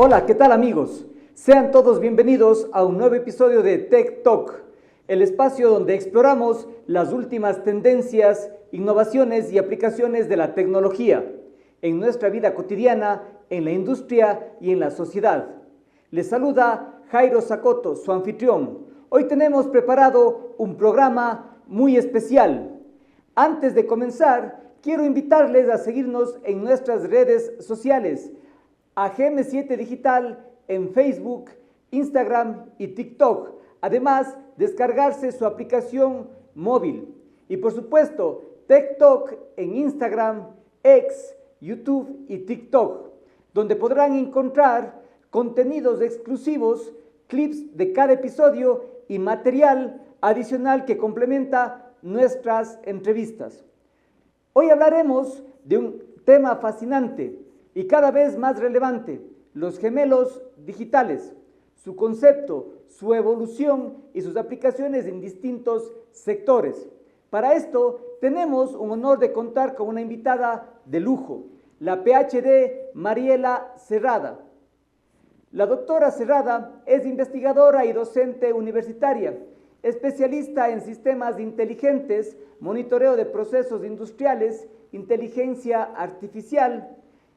Hola, ¿qué tal amigos? Sean todos bienvenidos a un nuevo episodio de Tech Talk, el espacio donde exploramos las últimas tendencias, innovaciones y aplicaciones de la tecnología en nuestra vida cotidiana, en la industria y en la sociedad. Les saluda Jairo Sacoto, su anfitrión. Hoy tenemos preparado un programa muy especial. Antes de comenzar, quiero invitarles a seguirnos en nuestras redes sociales, a GM7 Digital en Facebook, Instagram y TikTok. Además, descargarse su aplicación móvil. Y por supuesto, TechTalk en Instagram, X, YouTube y TikTok, donde podrán encontrar contenidos exclusivos, clips de cada episodio y material adicional que complementa nuestras entrevistas. Hoy hablaremos de un tema fascinante y cada vez más relevante: los gemelos digitales, su concepto, su evolución y sus aplicaciones en distintos sectores. Para esto tenemos un honor de contar con una invitada de lujo, la PhD Mariela Cerrada. La doctora Cerrada es investigadora y docente universitaria, especialista en sistemas inteligentes, monitoreo de procesos industriales, inteligencia artificial,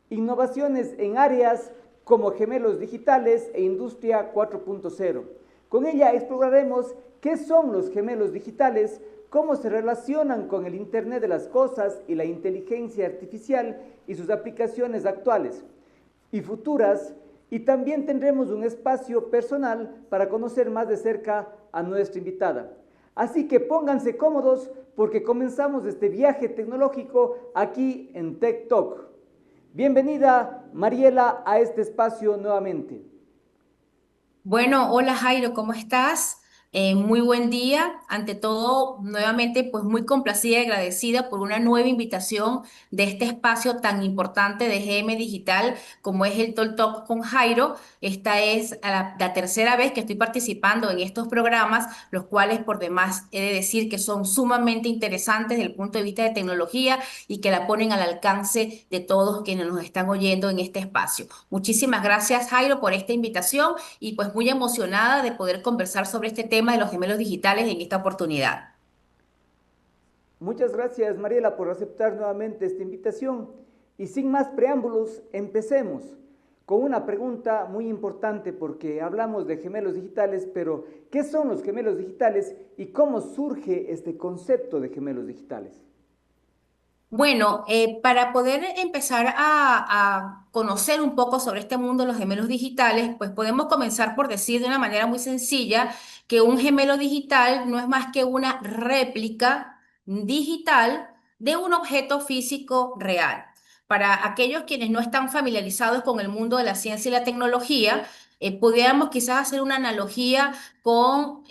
innovaciones en áreas como gemelos digitales e industria 4.0. Con ella exploraremos qué son los gemelos digitales, cómo se relacionan con el Internet de las Cosas y la inteligencia artificial y sus aplicaciones actuales y futuras, y también tendremos un espacio personal para conocer más de cerca a nuestra invitada. Así que pónganse cómodos porque comenzamos este viaje tecnológico aquí en Tech Talk. Bienvenida, Mariela, a este espacio nuevamente. Bueno, hola Jairo, ¿cómo estás? Muy buen día. Ante todo, nuevamente, pues muy complacida y agradecida por una nueva invitación de este espacio tan importante de GM Digital como es el Talk Talk con Jairo. Esta es la tercera vez que estoy participando en estos programas, los cuales por demás he de decir que son sumamente interesantes desde el punto de vista de tecnología y que la ponen al alcance de todos quienes nos están oyendo en este espacio. Muchísimas gracias, Jairo, por esta invitación y pues muy emocionada de poder conversar sobre este tema de los gemelos digitales en esta oportunidad. Muchas gracias, Mariela, por aceptar nuevamente esta invitación. Y sin más preámbulos, empecemos con una pregunta muy importante porque hablamos de gemelos digitales, pero ¿qué son los gemelos digitales y cómo surge este concepto de gemelos digitales? Bueno, para poder empezar a conocer un poco sobre este mundo de los gemelos digitales, pues podemos comenzar por decir de una manera muy sencilla que un gemelo digital no es más que una réplica digital de un objeto físico real. Para aquellos quienes no están familiarizados con el mundo de la ciencia y la tecnología, pudiéramos quizás hacer una analogía con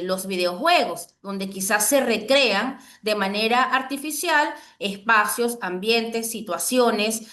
los videojuegos, donde quizás se recrean de manera artificial espacios, ambientes, situaciones,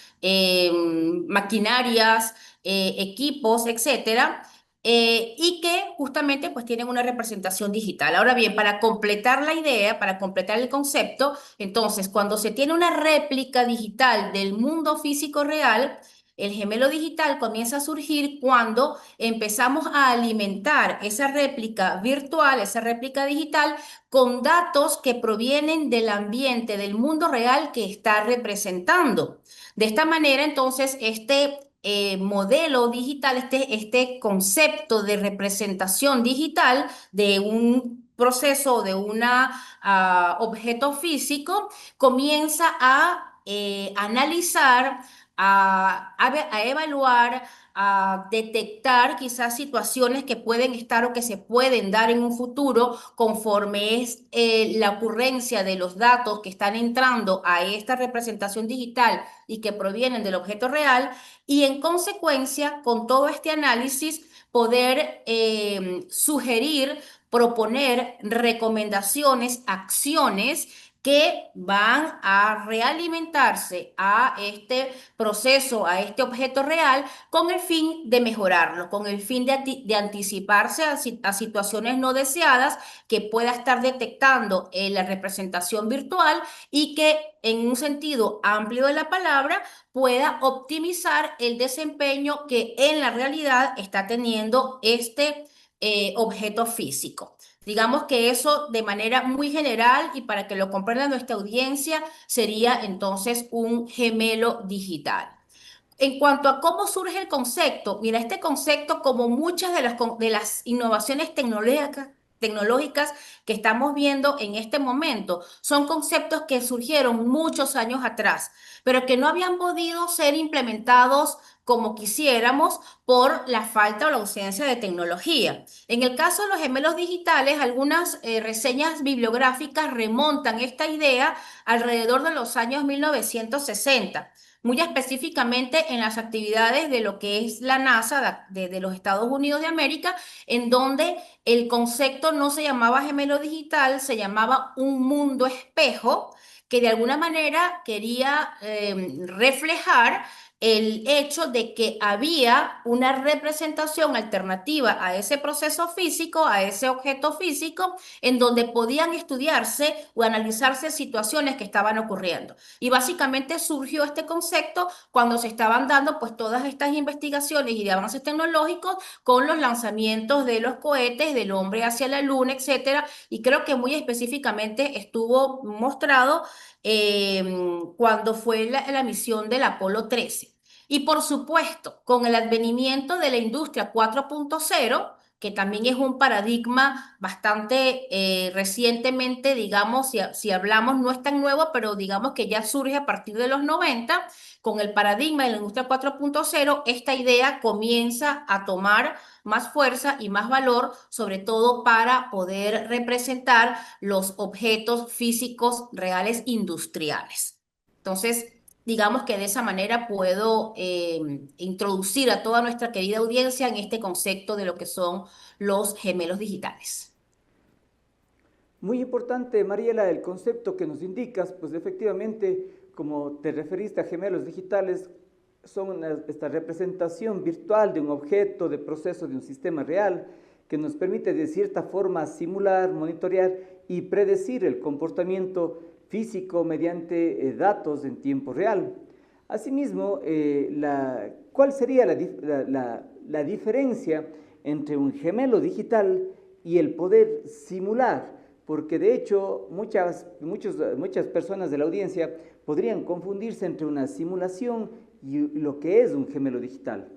maquinarias, equipos, etcétera. Y que justamente pues tienen una representación digital. Ahora bien, para completar la idea, para completar el concepto, entonces cuando se tiene una réplica digital del mundo físico real, el gemelo digital comienza a surgir cuando empezamos a alimentar esa réplica virtual, esa réplica digital, con datos que provienen del ambiente, del mundo real que está representando. De esta manera, entonces, este modelo digital, este concepto de representación digital de un proceso, de un objeto físico, comienza a analizar, a evaluar, a detectar quizás situaciones que pueden estar o que se pueden dar en un futuro conforme es la ocurrencia de los datos que están entrando a esta representación digital y que provienen del objeto real y en consecuencia con todo este análisis poder sugerir, proponer recomendaciones, acciones que van a realimentarse a este proceso, a este objeto real, con el fin de mejorarlo, con el fin de anticiparse a situaciones no deseadas que pueda estar detectando en la representación virtual y que en un sentido amplio de la palabra pueda optimizar el desempeño que en la realidad está teniendo este objeto físico. Digamos que eso de manera muy general y para que lo comprenda nuestra audiencia sería entonces un gemelo digital. En cuanto a cómo surge el concepto, mira, este concepto, como muchas de las innovaciones tecnológicas que estamos viendo en este momento, son conceptos que surgieron muchos años atrás, pero que no habían podido ser implementados como quisiéramos por la falta o la ausencia de tecnología. En el caso de los gemelos digitales, algunas reseñas bibliográficas remontan esta idea alrededor de los años 1960, muy específicamente en las actividades de lo que es la NASA de los Estados Unidos de América, en donde el concepto no se llamaba gemelo digital, se llamaba un mundo espejo, que de alguna manera quería reflejar el hecho de que había una representación alternativa a ese proceso físico, a ese objeto físico, en donde podían estudiarse o analizarse situaciones que estaban ocurriendo. Y básicamente surgió este concepto cuando se estaban dando pues todas estas investigaciones y de avances tecnológicos con los lanzamientos de los cohetes, del hombre hacia la luna, etcétera. Y creo que muy específicamente estuvo mostrado cuando fue la misión del Apolo 13. Y por supuesto, con el advenimiento de la industria 4.0, que también es un paradigma bastante recientemente, digamos, si hablamos, no es tan nuevo, pero digamos que ya surge a partir de los 90, con el paradigma de la industria 4.0, esta idea comienza a tomar más fuerza y más valor, sobre todo para poder representar los objetos físicos reales industriales. Entonces, digamos que de esa manera puedo introducir a toda nuestra querida audiencia en este concepto de lo que son los gemelos digitales. Muy importante, Mariela, el concepto que nos indicas, pues efectivamente, como te referiste a gemelos digitales, son esta representación virtual de un objeto, de proceso de un sistema real, que nos permite de cierta forma simular, monitorear y predecir el comportamiento físico mediante datos en tiempo real. Asimismo, ¿cuál sería la diferencia entre un gemelo digital y el poder simular? Porque de hecho muchas personas de la audiencia podrían confundirse entre una simulación y lo que es un gemelo digital.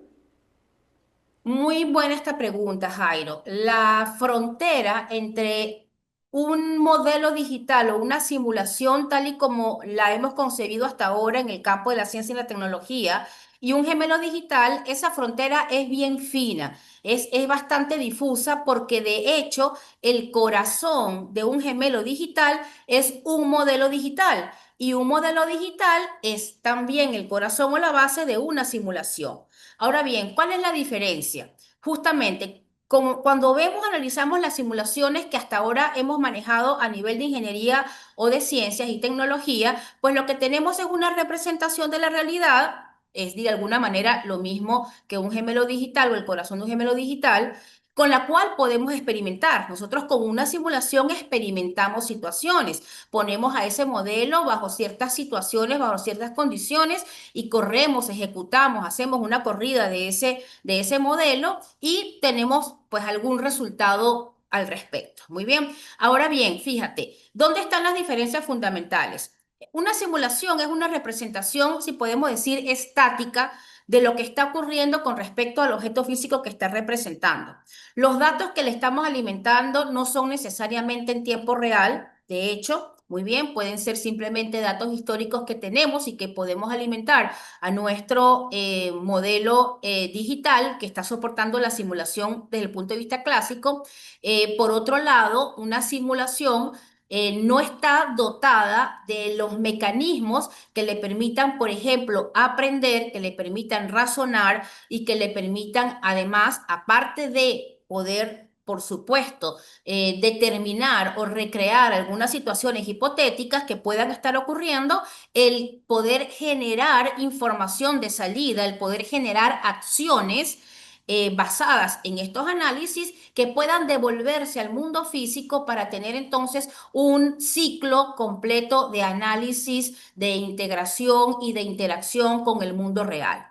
Muy buena esta pregunta, Jairo. La frontera entre un modelo digital o una simulación tal y como la hemos concebido hasta ahora en el campo de la ciencia y la tecnología y un gemelo digital, esa frontera es bien fina, es bastante difusa porque de hecho el corazón de un gemelo digital es un modelo digital y un modelo digital es también el corazón o la base de una simulación. Ahora bien, ¿cuál es la diferencia? Justamente, como cuando vemos, analizamos las simulaciones que hasta ahora hemos manejado a nivel de ingeniería o de ciencias y tecnología, pues lo que tenemos es una representación de la realidad, es de alguna manera lo mismo que un gemelo digital o el corazón de un gemelo digital, con la cual podemos experimentar. Nosotros con una simulación experimentamos situaciones, ponemos a ese modelo bajo ciertas situaciones, bajo ciertas condiciones y corremos, ejecutamos, hacemos una corrida de ese modelo y tenemos pues algún resultado al respecto. Muy bien. Ahora bien, fíjate, ¿dónde están las diferencias fundamentales? Una simulación es una representación, si podemos decir, estática de lo que está ocurriendo con respecto al objeto físico que está representando. Los datos que le estamos alimentando no son necesariamente en tiempo real, de hecho, muy bien, pueden ser simplemente datos históricos que tenemos y que podemos alimentar a nuestro modelo digital que está soportando la simulación desde el punto de vista clásico. Por otro lado, una simulación no está dotada de los mecanismos que le permitan, por ejemplo, aprender, que le permitan razonar y que le permitan, además, aparte de poder por supuesto, determinar o recrear algunas situaciones hipotéticas que puedan estar ocurriendo, el poder generar información de salida, el poder generar acciones basadas en estos análisis que puedan devolverse al mundo físico para tener entonces un ciclo completo de análisis, de integración y de interacción con el mundo real.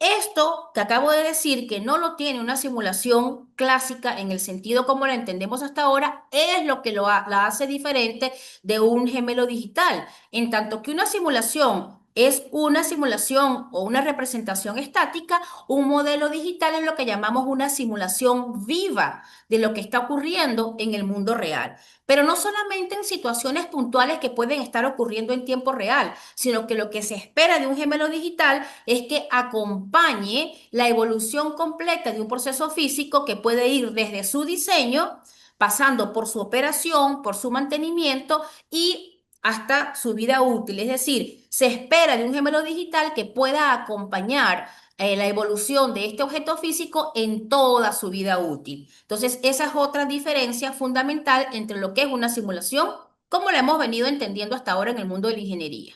Esto que acabo de decir, que no lo tiene una simulación clásica en el sentido como la entendemos hasta ahora, es lo que la hace diferente de un gemelo digital. En tanto que una simulación es una simulación o una representación estática, un modelo digital es lo que llamamos una simulación viva de lo que está ocurriendo en el mundo real. Pero no solamente en situaciones puntuales que pueden estar ocurriendo en tiempo real, sino que lo que se espera de un gemelo digital es que acompañe la evolución completa de un proceso físico que puede ir desde su diseño, pasando por su operación, por su mantenimiento y hasta su vida útil. Es decir, se espera de un gemelo digital que pueda acompañar la evolución de este objeto físico en toda su vida útil. Entonces, esa es otra diferencia fundamental entre lo que es una simulación, como la hemos venido entendiendo hasta ahora en el mundo de la ingeniería.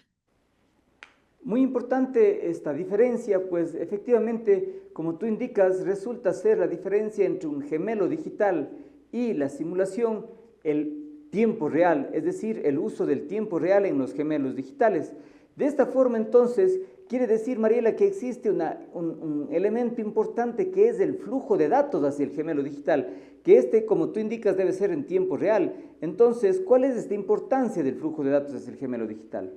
Muy importante esta diferencia, pues efectivamente, como tú indicas, resulta ser la diferencia entre un gemelo digital y la simulación, el tiempo real, es decir, el uso del tiempo real en los gemelos digitales. De esta forma, entonces, quiere decir, Mariela, que existe un elemento importante que es el flujo de datos hacia el gemelo digital, que este, como tú indicas, debe ser en tiempo real. Entonces, ¿cuál es esta importancia del flujo de datos hacia el gemelo digital?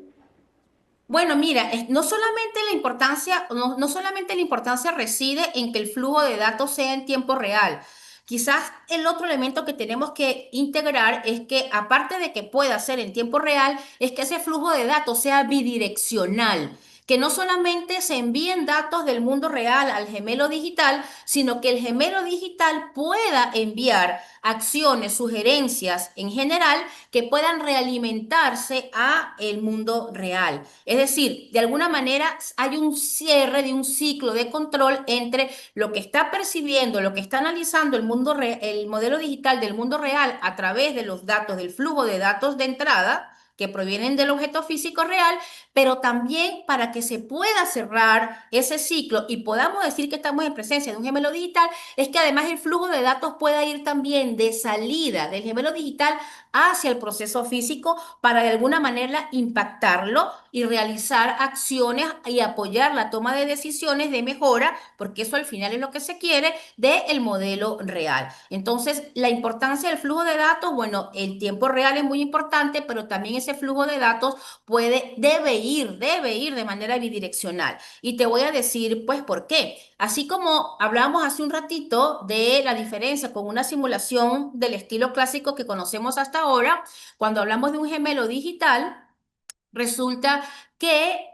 Bueno, mira, no solamente la importancia reside en que el flujo de datos sea en tiempo real. Quizás el otro elemento que tenemos que integrar es que, aparte de que pueda ser en tiempo real, es que ese flujo de datos sea bidireccional. Que no solamente se envíen datos del mundo real al gemelo digital, sino que el gemelo digital pueda enviar acciones, sugerencias en general que puedan realimentarse a el mundo real. Es decir, de alguna manera hay un cierre de un ciclo de control entre lo que está percibiendo, lo que está analizando el modelo digital del mundo real a través de los datos, del flujo de datos de entrada que provienen del objeto físico real, pero también para que se pueda cerrar ese ciclo y podamos decir que estamos en presencia de un gemelo digital, es que además el flujo de datos pueda ir también de salida del gemelo digital hacia el proceso físico para de alguna manera impactarlo y realizar acciones y apoyar la toma de decisiones de mejora, porque eso al final es lo que se quiere del modelo real. Entonces, la importancia del flujo de datos, bueno, el tiempo real es muy importante, pero también ese flujo de datos debe ir de manera bidireccional. Y te voy a decir, pues, ¿por qué? Así como hablábamos hace un ratito de la diferencia con una simulación del estilo clásico que conocemos hasta ahora, cuando hablamos de un gemelo digital, resulta que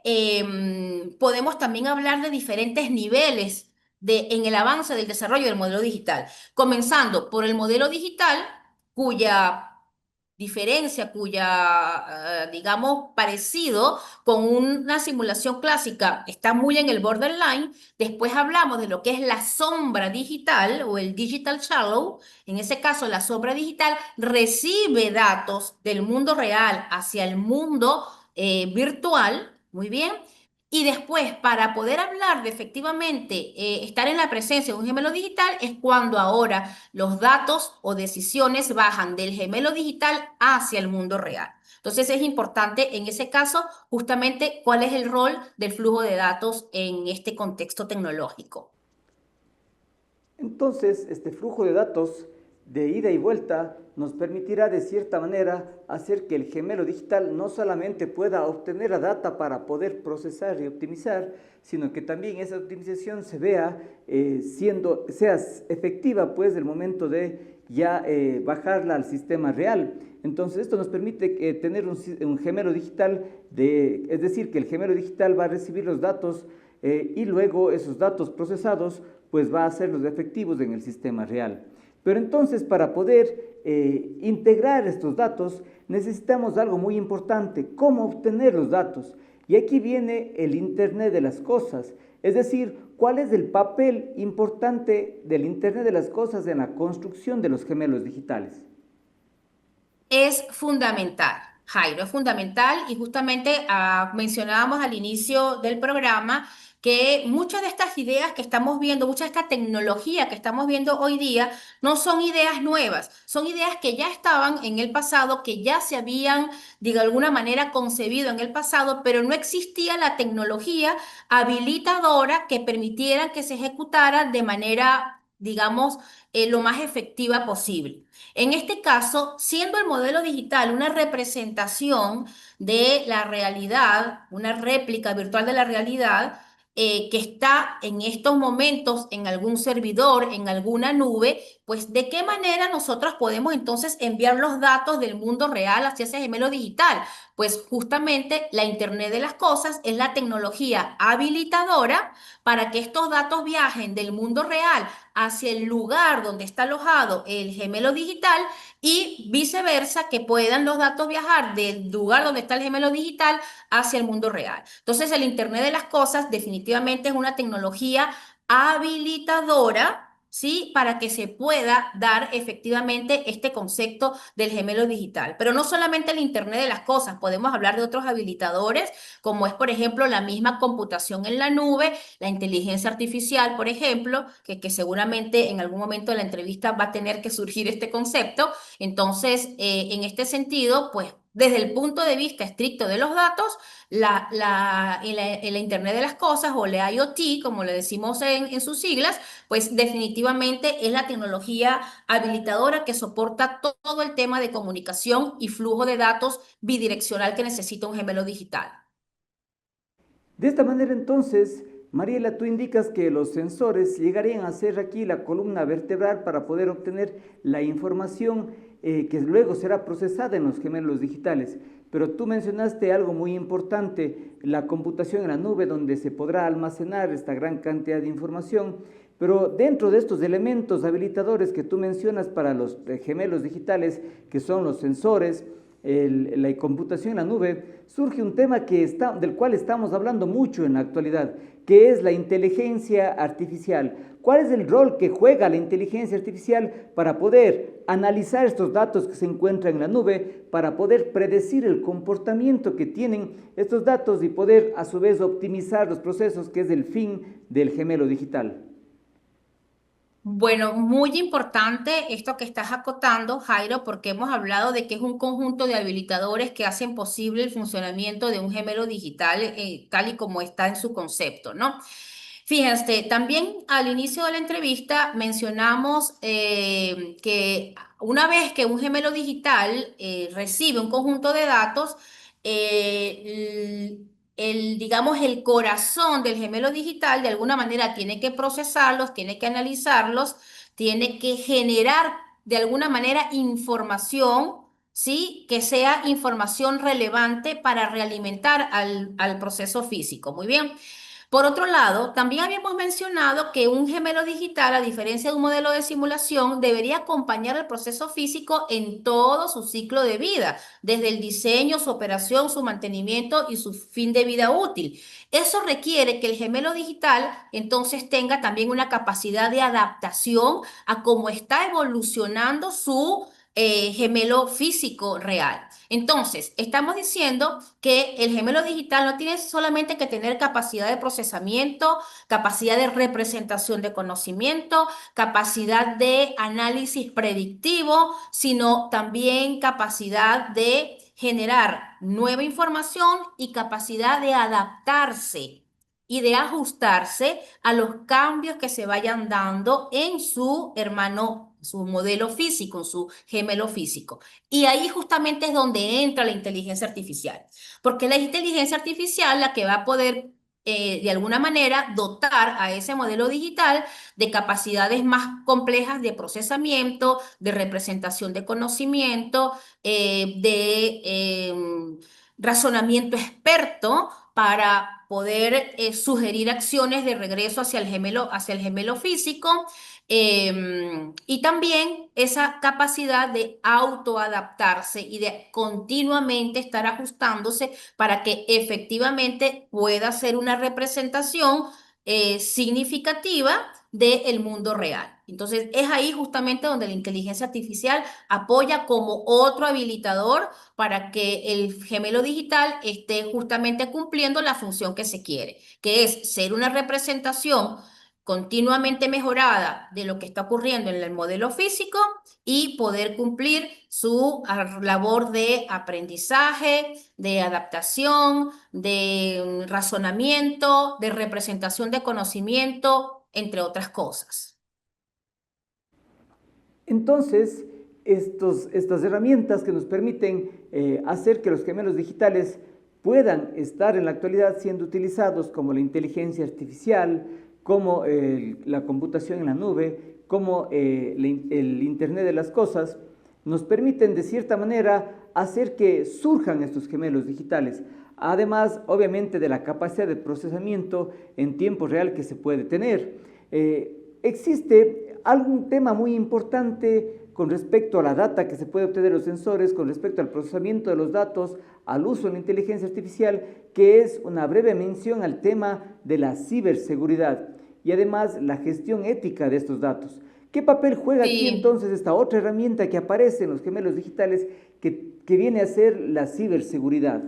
podemos también hablar de diferentes niveles en el avance del desarrollo del modelo digital, comenzando por el modelo digital, cuya digamos, parecido con una simulación clásica está muy en el borderline. Después hablamos de lo que es la sombra digital o el digital shallow. En ese caso, la sombra digital recibe datos del mundo real hacia el mundo virtual, muy bien. Y después, para poder hablar de efectivamente estar en la presencia de un gemelo digital, es cuando ahora los datos o decisiones bajan del gemelo digital hacia el mundo real. Entonces es importante en ese caso justamente cuál es el rol del flujo de datos en este contexto tecnológico. Entonces, este flujo de datos de ida y vuelta nos permitirá de cierta manera hacer que el gemelo digital no solamente pueda obtener la data para poder procesar y optimizar, sino que también esa optimización se vea sea efectiva pues del momento de ya bajarla al sistema real. Entonces esto nos permite tener un gemelo digital, es decir, que el gemelo digital va a recibir los datos y luego esos datos procesados pues va a hacerlos efectivos en el sistema real. Pero entonces, para poder integrar estos datos, necesitamos algo muy importante: cómo obtener los datos. Y aquí viene el Internet de las cosas, es decir, ¿cuál es el papel importante del Internet de las cosas en la construcción de los gemelos digitales? Es fundamental, Jairo, es fundamental y justamente mencionábamos al inicio del programa que muchas de estas ideas que estamos viendo, mucha de esta tecnología que estamos viendo hoy día, no son ideas nuevas, son ideas que ya estaban en el pasado, que ya se habían de alguna manera concebido en el pasado, pero no existía la tecnología habilitadora que permitiera que se ejecutara de manera, digamos, lo más efectiva posible. En este caso, siendo el modelo digital una representación de la realidad, una réplica virtual de la realidad, que está en estos momentos en algún servidor, en alguna nube, pues ¿de qué manera nosotros podemos entonces enviar los datos del mundo real hacia ese gemelo digital? Pues justamente la Internet de las cosas es la tecnología habilitadora para que estos datos viajen del mundo real hacia el lugar donde está alojado el gemelo digital y viceversa, que puedan los datos viajar del lugar donde está el gemelo digital hacia el mundo real. Entonces, el Internet de las cosas definitivamente es una tecnología habilitadora. ¿Sí? Para que se pueda dar efectivamente este concepto del gemelo digital. Pero no solamente el Internet de las cosas, podemos hablar de otros habilitadores, como es, por ejemplo, la misma computación en la nube, la inteligencia artificial, por ejemplo, que seguramente en algún momento de la entrevista va a tener que surgir este concepto. Entonces, en este sentido, pues desde el punto de vista estricto de los datos, en la Internet de las cosas o la IoT, como le decimos en sus siglas, pues definitivamente es la tecnología habilitadora que soporta todo el tema de comunicación y flujo de datos bidireccional que necesita un gemelo digital. De esta manera entonces, Mariela, tú indicas que los sensores llegarían a ser aquí la columna vertebral para poder obtener la información que luego será procesada en los gemelos digitales. Pero tú mencionaste algo muy importante, la computación en la nube, donde se podrá almacenar esta gran cantidad de información. Pero dentro de estos elementos habilitadores que tú mencionas para los gemelos digitales, que son los sensores, la computación en la nube, surge un tema del cual estamos hablando mucho en la actualidad, que es la inteligencia artificial. ¿Cuál es el rol que juega la inteligencia artificial para poder analizar estos datos que se encuentran en la nube, para poder predecir el comportamiento que tienen estos datos y poder a su vez optimizar los procesos, que es el fin del gemelo digital? Bueno, muy importante esto que estás acotando, Jairo, porque hemos hablado de que es un conjunto de habilitadores que hacen posible el funcionamiento de un gemelo digital, tal y como está en su concepto, ¿no? Fíjense, también al inicio de la entrevista mencionamos que una vez que un gemelo digital recibe un conjunto de datos, digamos, el corazón del gemelo digital de alguna manera tiene que procesarlos, tiene que analizarlos, tiene que generar de alguna manera información, ¿sí? Que sea información relevante para realimentar al proceso físico. Muy bien. Por otro lado, también habíamos mencionado que un gemelo digital, a diferencia de un modelo de simulación, debería acompañar el proceso físico en todo su ciclo de vida, desde el diseño, su operación, su mantenimiento y su fin de vida útil. Eso requiere que el gemelo digital entonces tenga también una capacidad de adaptación a cómo está evolucionando su gemelo físico real. Entonces, estamos diciendo que el gemelo digital no tiene solamente que tener capacidad de procesamiento, capacidad de representación de conocimiento, capacidad de análisis predictivo, sino también capacidad de generar nueva información y capacidad de adaptarse y de ajustarse a los cambios que se vayan dando en su hermano, su modelo físico, en su gemelo físico. Y ahí justamente es donde entra la inteligencia artificial, porque la inteligencia artificial la que va a poder de alguna manera dotar a ese modelo digital de capacidades más complejas de procesamiento, de representación de conocimiento, de razonamiento experto para poder sugerir acciones de regreso hacia el gemelo físico. Y también esa capacidad de autoadaptarse y de continuamente estar ajustándose para que efectivamente pueda ser una representación significativa del mundo real. Entonces, es ahí justamente donde la inteligencia artificial apoya como otro habilitador para que el gemelo digital esté justamente cumpliendo la función que se quiere, que es ser una representación continuamente mejorada de lo que está ocurriendo en el modelo físico y poder cumplir su labor de aprendizaje, de adaptación, de razonamiento, de representación de conocimiento, entre otras cosas. Entonces, estas herramientas que nos permiten hacer que los gemelos digitales puedan estar en la actualidad siendo utilizados como la inteligencia artificial, como la computación en la nube, como el Internet de las cosas, nos permiten de cierta manera hacer que surjan estos gemelos digitales. Además, obviamente, de la capacidad de procesamiento en tiempo real que se puede tener. Existe algún tema muy importante con respecto a la data que se puede obtener de los sensores, con respecto al procesamiento de los datos, al uso de la inteligencia artificial, que es una breve mención al tema de la ciberseguridad y además la gestión ética de estos datos. ¿Qué papel juega aquí Sí. entonces esta otra herramienta que aparece en los gemelos digitales que viene a ser la ciberseguridad?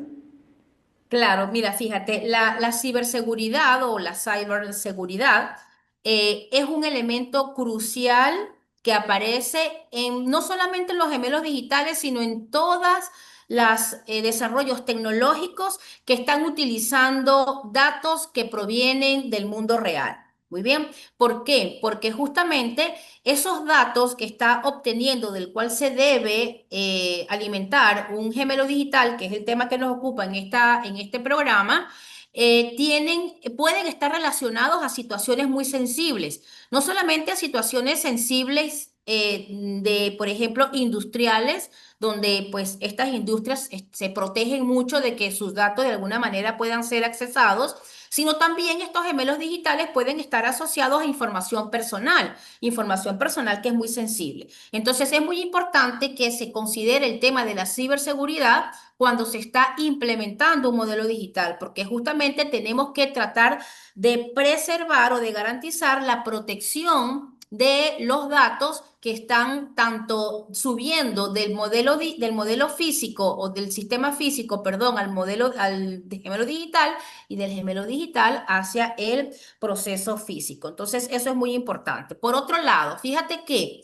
Claro, mira, fíjate, la ciberseguridad o la ciberseguridad es un elemento crucial que aparece no solamente en los gemelos digitales, sino en todas las desarrollos tecnológicos que están utilizando datos que provienen del mundo real. Muy bien, ¿por qué? Porque justamente esos datos que está obteniendo, del cual se debe alimentar un gemelo digital, que es el tema que nos ocupa en este programa, pueden estar relacionados a situaciones muy sensibles, no solamente a situaciones sensibles por ejemplo, industriales, donde pues estas industrias se protegen mucho de que sus datos de alguna manera puedan ser accesados, sino también estos gemelos digitales pueden estar asociados a información personal que es muy sensible. Entonces es muy importante que se considere el tema de la ciberseguridad cuando se está implementando un modelo digital, porque justamente tenemos que tratar de preservar o de garantizar la protección de los datos que están tanto subiendo del modelo físico o del sistema físico, perdón, al gemelo digital y del gemelo digital hacia el proceso físico. Entonces, eso es muy importante. Por otro lado, fíjate que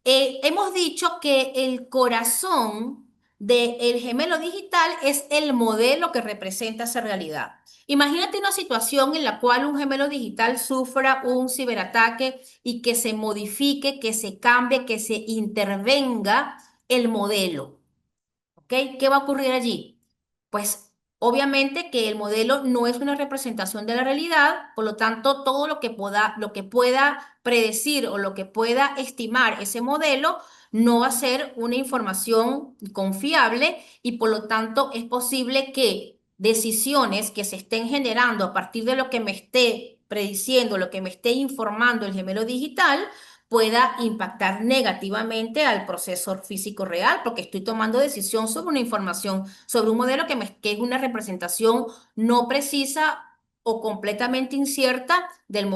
hemos dicho que el corazón del gemelo digital es el modelo que representa esa realidad. Imagínate una situación en la cual un gemelo digital sufra un ciberataque y que se modifique, que se cambie, que se intervenga el modelo. ¿Ok? ¿Qué va a ocurrir allí? Pues obviamente que el modelo no es una representación de la realidad, por lo tanto, todo lo que pueda predecir o lo que pueda estimar ese modelo no va a ser una información confiable y por lo tanto es posible que decisiones que se estén generando a partir de lo que me esté prediciendo, lo que me esté informando el gemelo digital, pueda impactar negativamente al proceso físico real, porque estoy tomando decisión sobre una información, sobre un modelo que es una representación no precisa o completamente incierta del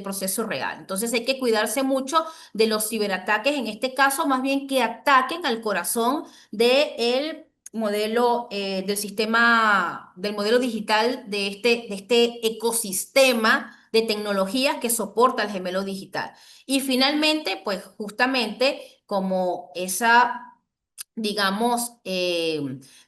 proceso real. Entonces hay que cuidarse mucho de los ciberataques, en este caso, más bien que ataquen al corazón del modelo del modelo digital de este ecosistema de tecnologías que soporta el gemelo digital. Y finalmente, pues justamente como esa, digamos,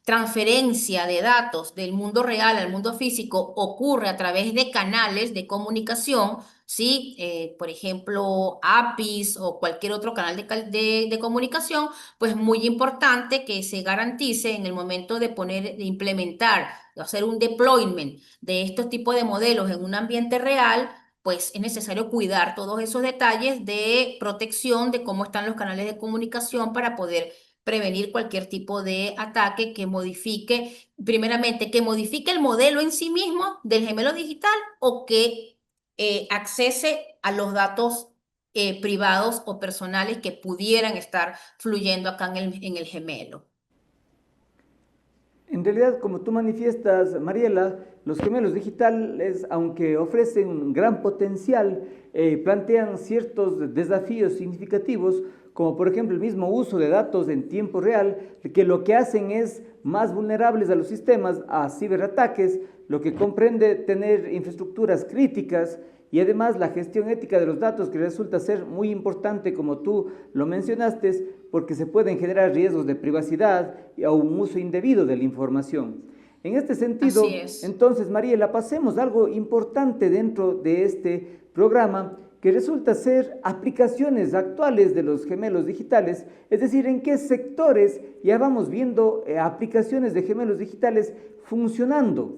transferencia de datos del mundo real al mundo físico ocurre a través de canales de comunicación, ¿sí? Por ejemplo, APIs o cualquier otro canal de comunicación, pues muy importante que se garantice en el momento de implementar, de hacer un deployment de estos tipos de modelos en un ambiente real, pues es necesario cuidar todos esos detalles de protección de cómo están los canales de comunicación para poder prevenir cualquier tipo de ataque que modifique, primeramente, que modifique el modelo en sí mismo del gemelo digital o que accese a los datos privados o personales que pudieran estar fluyendo acá en el gemelo. En realidad, como tú manifiestas, Mariela, los gemelos digitales, aunque ofrecen un gran potencial, plantean ciertos desafíos significativos, como por ejemplo el mismo uso de datos en tiempo real, que lo que hacen es más vulnerables a los sistemas, a ciberataques, lo que comprende tener infraestructuras críticas y además la gestión ética de los datos, que resulta ser muy importante, como tú lo mencionaste, porque se pueden generar riesgos de privacidad o un uso indebido de la información. En este Así sentido, es. entonces, Mariela, pasemos a algo importante dentro de este programa, que resulta ser aplicaciones actuales de los gemelos digitales, es decir, en qué sectores ya vamos viendo aplicaciones de gemelos digitales funcionando.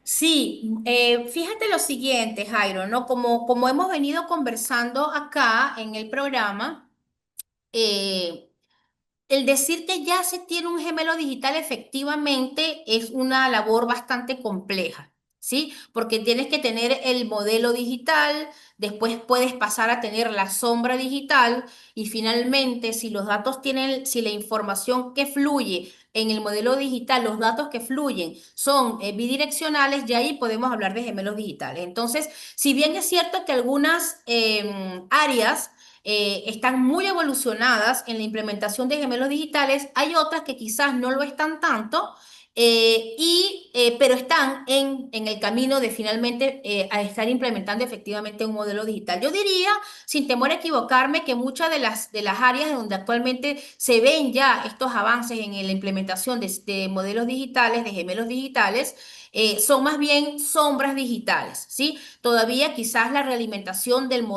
Sí, fíjate lo siguiente, Jairo, ¿no? Como hemos venido conversando acá en el programa, eh, el decir que ya se tiene un gemelo digital efectivamente es una labor bastante compleja, ¿sí? Porque tienes que tener el modelo digital, después puedes pasar a tener la sombra digital y finalmente si los datos tienen, si la información que fluye en el modelo digital, los datos que fluyen son bidireccionales, ya ahí podemos hablar de gemelos digitales. Entonces, si bien es cierto que algunas áreas están muy evolucionadas en la implementación de gemelos digitales, hay otras que quizás no lo están tanto, pero están en el camino de finalmente a estar implementando efectivamente un modelo digital. Yo diría, sin temor a equivocarme, que muchas de las áreas donde actualmente se ven ya estos avances en la implementación de modelos digitales, de gemelos digitales, son más bien sombras digitales, ¿sí? Todavía quizás la realimentación del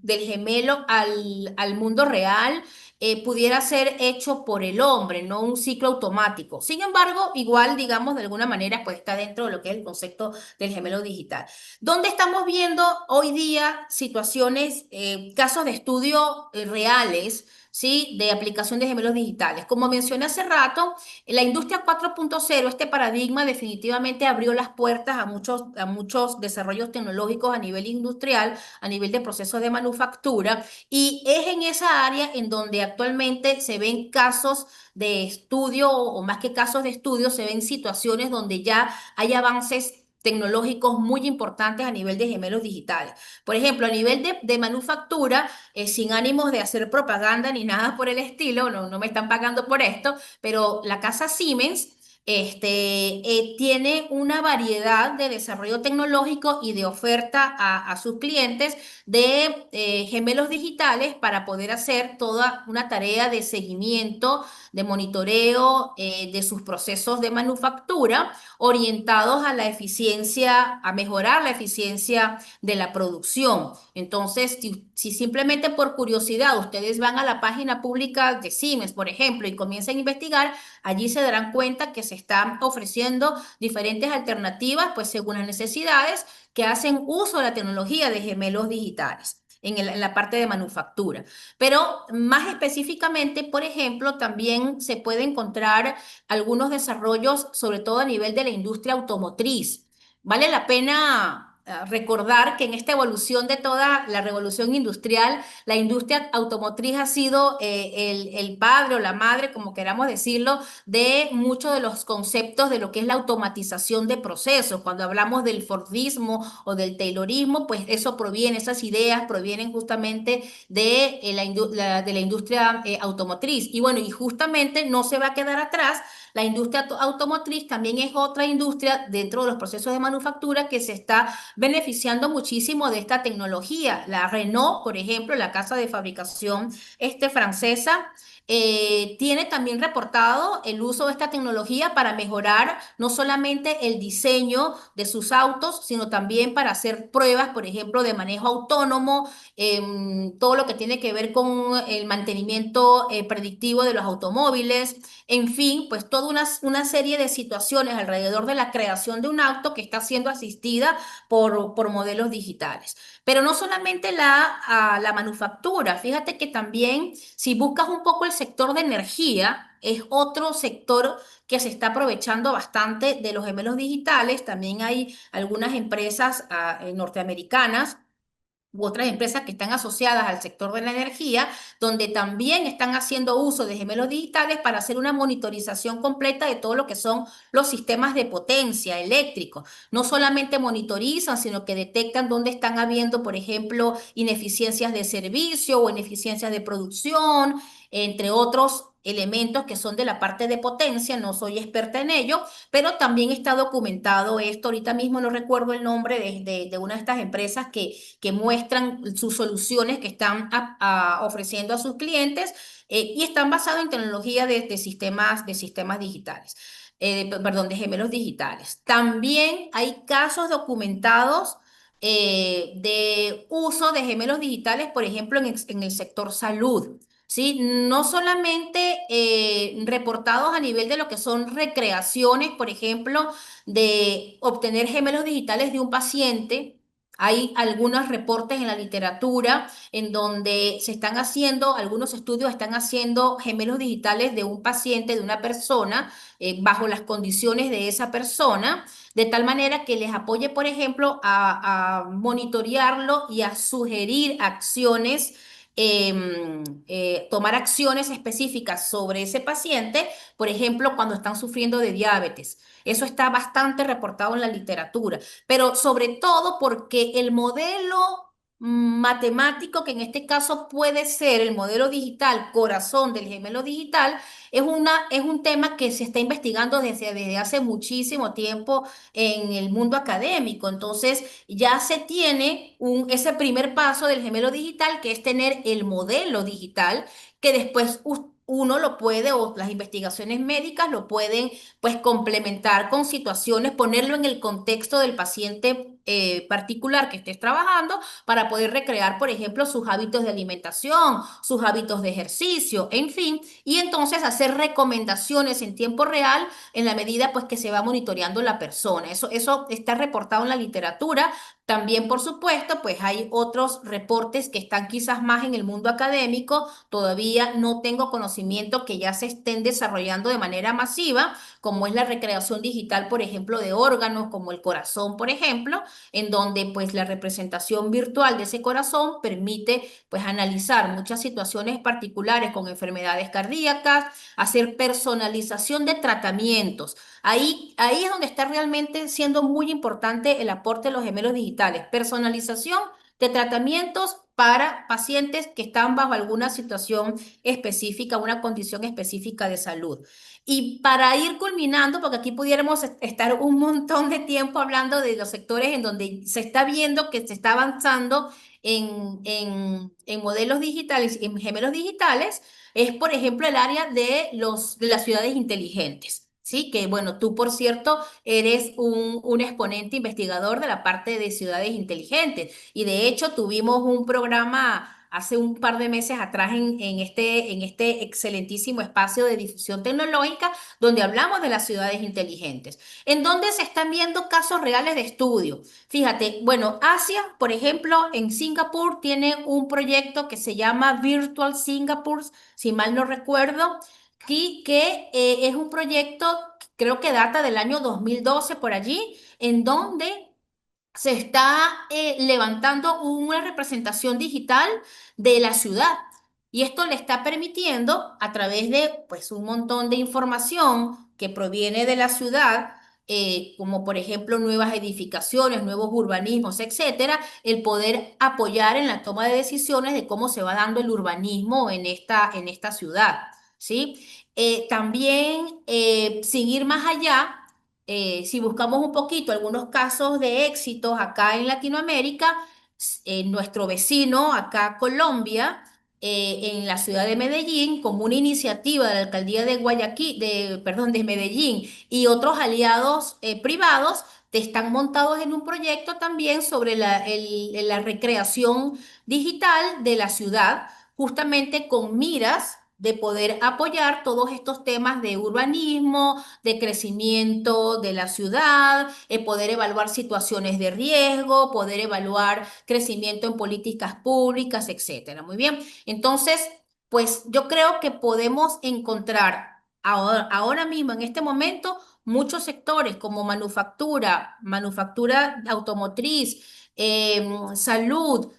gemelo al mundo real pudiera ser hecho por el hombre, no un ciclo automático. Sin embargo, igual, digamos, de alguna manera, pues está dentro de lo que es el concepto del gemelo digital. ¿Dónde estamos viendo hoy día situaciones, casos de estudio reales? ¿Sí? De aplicación de gemelos digitales. Como mencioné hace rato, la industria 4.0, este paradigma definitivamente abrió las puertas a muchos desarrollos tecnológicos a nivel industrial, a nivel de procesos de manufactura, y es en esa área en donde actualmente se ven casos de estudio, o más que casos de estudio, se ven situaciones donde ya hay avances tecnológicos muy importantes a nivel de gemelos digitales. Por ejemplo, a nivel de manufactura, sin ánimos de hacer propaganda ni nada por el estilo, no me están pagando por esto, pero la casa Siemens tiene una variedad de desarrollo tecnológico y de oferta a sus clientes de gemelos digitales para poder hacer toda una tarea de seguimiento, de monitoreo de sus procesos de manufactura orientados a la eficiencia, a mejorar la eficiencia de la producción. Entonces, si simplemente por curiosidad ustedes van a la página pública de Siemens, por ejemplo, y comienzan a investigar, allí se darán cuenta que se están ofreciendo diferentes alternativas, pues según las necesidades, que hacen uso de la tecnología de gemelos digitales. En la parte de manufactura. Pero más específicamente, por ejemplo, también se puede encontrar algunos desarrollos, sobre todo a nivel de la industria automotriz. Vale la pena recordar que en esta evolución de toda la revolución industrial, la industria automotriz ha sido el padre o la madre, como queramos decirlo, de muchos de los conceptos de lo que es la automatización de procesos. Cuando hablamos del Fordismo o del Taylorismo, pues eso proviene, esas ideas provienen justamente de la industria automotriz. Y bueno, y justamente no se va a quedar atrás. La industria automotriz también es otra industria dentro de los procesos de manufactura que se está beneficiando muchísimo de esta tecnología. La Renault, por ejemplo, la casa de fabricación francesa, tiene también reportado el uso de esta tecnología para mejorar no solamente el diseño de sus autos, sino también para hacer pruebas, por ejemplo, de manejo autónomo, todo lo que tiene que ver con el mantenimiento predictivo de los automóviles, en fin, pues toda una serie de situaciones alrededor de la creación de un auto que está siendo asistida por modelos digitales. Pero no solamente la manufactura, fíjate que también si buscas un poco el sector de energía, es otro sector que se está aprovechando bastante de los gemelos digitales. También hay algunas empresas norteamericanas u otras empresas que están asociadas al sector de la energía, donde también están haciendo uso de gemelos digitales para hacer una monitorización completa de todo lo que son los sistemas de potencia eléctricos. No solamente monitorizan, sino que detectan dónde están habiendo, por ejemplo, ineficiencias de servicio o ineficiencias de producción, entre otros elementos que son de la parte de potencia. No soy experta en ello, pero también está documentado esto. Ahorita mismo no recuerdo el nombre de una de estas empresas que muestran sus soluciones que están ofreciendo a sus clientes, y están basados en tecnología de sistemas digitales, perdón, de gemelos digitales. También hay casos documentados de uso de gemelos digitales, por ejemplo, en el sector salud. ¿Sí? No solamente reportados a nivel de lo que son recreaciones, por ejemplo, de obtener gemelos digitales de un paciente. Hay algunos reportes en la literatura en donde se están haciendo, algunos estudios están haciendo gemelos digitales de un paciente, de una persona, bajo las condiciones de esa persona, de tal manera que les apoye, por ejemplo, a monitorearlo y a sugerir acciones, tomar acciones específicas sobre ese paciente, por ejemplo, cuando están sufriendo de diabetes. Eso está bastante reportado en la literatura, pero sobre todo porque el modelo matemático, que en este caso puede ser el modelo digital, corazón del gemelo digital, es un tema que se está investigando desde hace muchísimo tiempo en el mundo académico. Entonces, ya se tiene ese primer paso del gemelo digital, que es tener el modelo digital, que después uno lo puede, o las investigaciones médicas lo pueden, pues, complementar con situaciones, ponerlo en el contexto del paciente particular que estés trabajando, para poder recrear, por ejemplo, sus hábitos de alimentación, sus hábitos de ejercicio, en fin, y entonces hacer recomendaciones en tiempo real en la medida, pues, que se va monitoreando la persona. Eso está reportado en la literatura. También, por supuesto, pues hay otros reportes que están quizás más en el mundo académico. Todavía no tengo conocimiento que ya se estén desarrollando de manera masiva, como es la recreación digital, por ejemplo, de órganos como el corazón, por ejemplo, en donde pues la representación virtual de ese corazón permite pues analizar muchas situaciones particulares con enfermedades cardíacas, hacer personalización de tratamientos. Ahí es donde está realmente siendo muy importante el aporte de los gemelos digitales. Personalización de tratamientos para pacientes que están bajo alguna situación específica, una condición específica de salud. Y para ir culminando, porque aquí pudiéramos estar un montón de tiempo hablando de los sectores en donde se está viendo que se está avanzando en modelos digitales, en gemelos digitales, es, por ejemplo, el área de las ciudades inteligentes. Sí, que bueno, tú, por cierto, eres un exponente investigador de la parte de ciudades inteligentes. Y de hecho tuvimos un programa hace un par de meses atrás en este excelentísimo espacio de difusión tecnológica, donde hablamos de las ciudades inteligentes, en donde se están viendo casos reales de estudio. Fíjate, bueno, Asia, por ejemplo, en Singapur tiene un proyecto que se llama Virtual Singapore, si mal no recuerdo, y que es un proyecto, creo que data del año 2012 por allí, en donde se está levantando una representación digital de la ciudad. Y esto le está permitiendo, a través de pues, un montón de información que proviene de la ciudad, como por ejemplo nuevas edificaciones, nuevos urbanismos, etcétera, el poder apoyar en la toma de decisiones de cómo se va dando el urbanismo en esta ciudad. ¿Sí? También, sin ir más allá, si buscamos un poquito algunos casos de éxitos acá en Latinoamérica, nuestro vecino, acá Colombia, en la ciudad de Medellín como una iniciativa de la alcaldía de Guayaquil, perdón, de Medellín y otros aliados privados están montados en un proyecto también sobre la recreación digital de la ciudad, justamente con miras de poder apoyar todos estos temas de urbanismo, de crecimiento de la ciudad, poder evaluar situaciones de riesgo, poder evaluar crecimiento en políticas públicas, etcétera. Muy bien. Entonces, pues yo creo que podemos encontrar ahora mismo, en este momento, muchos sectores como manufactura automotriz, salud,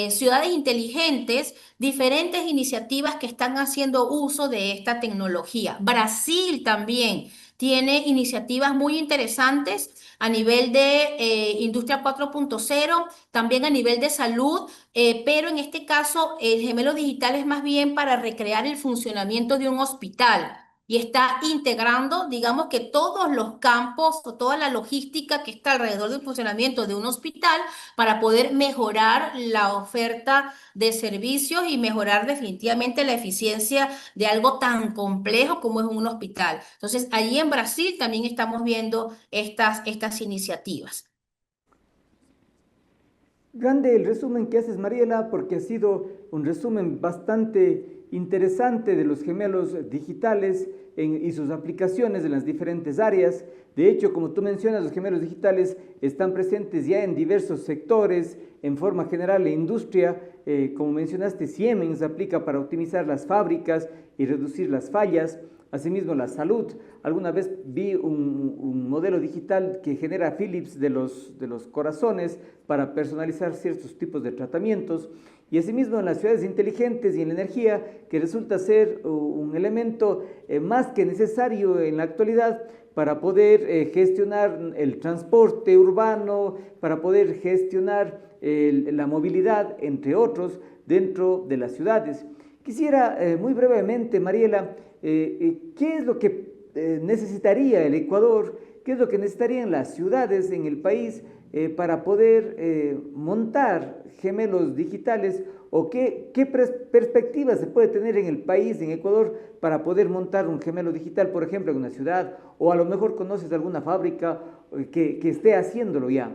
ciudades inteligentes, diferentes iniciativas que están haciendo uso de esta tecnología. Brasil también tiene iniciativas muy interesantes a nivel de industria 4.0, también a nivel de salud, pero en este caso el gemelo digital es más bien para recrear el funcionamiento de un hospital y está integrando, digamos que todos los campos o toda la logística que está alrededor del funcionamiento de un hospital para poder mejorar la oferta de servicios y mejorar definitivamente la eficiencia de algo tan complejo como es un hospital. Entonces, allí en Brasil también estamos viendo estas iniciativas. Grande el resumen que haces, Mariela, porque ha sido un resumen bastante interesante de los gemelos digitales y sus aplicaciones en las diferentes áreas. De hecho, como tú mencionas, los gemelos digitales están presentes ya en diversos sectores, en forma general la industria, como mencionaste, Siemens aplica para optimizar las fábricas y reducir las fallas. Asimismo, la salud. Alguna vez vi un modelo digital que genera Philips de los corazones para personalizar ciertos tipos de tratamientos. Y asimismo en las ciudades inteligentes y en la energía, que resulta ser un elemento más que necesario en la actualidad para poder gestionar el transporte urbano, para poder gestionar la movilidad, entre otros, dentro de las ciudades. Quisiera muy brevemente, Mariela, ¿qué es lo que necesitaría el Ecuador? ¿Qué es lo que necesitarían las ciudades en el país para poder montar gemelos digitales? ¿O qué perspectivas se puede tener en el país, en Ecuador, para poder montar un gemelo digital, por ejemplo, en una ciudad? O a lo mejor conoces alguna fábrica que esté haciéndolo ya.